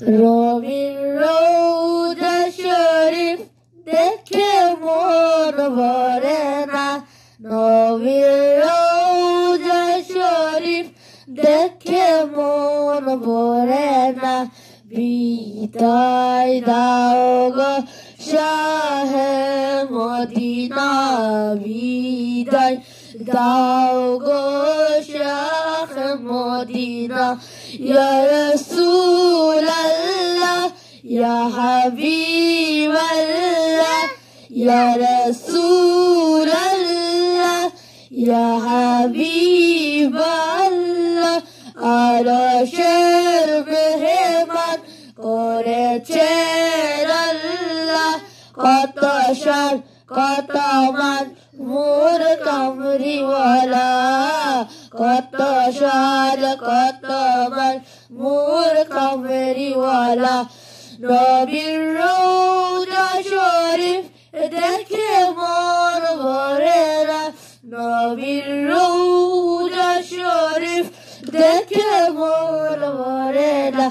রবির রোজা শরীফ দেখে মন ভরে না, নবীর রোজা শরীফ দেখে মন ভরে না। বিদায় দাও গো শাহে মদিনা, বিদায় দাও গো শাহে মদিনা। ইয়া রাসূলাল্লাহ ইয়া হাবিবাল্লাহ, ইয়া রাসূলাল্লাহ ইয়া হাবিবাল্লাহ। আরশের মেহমান করেছেন আল্লাহ, কত শান কত মান মোর কামরিওয়ালা, কত শান কত মান মোর কামরিওয়ালা। নবীর রোজা শরীফ দেখে মন ভরে না, নবীর রোজা শরীফ দেখে মন ভরে না।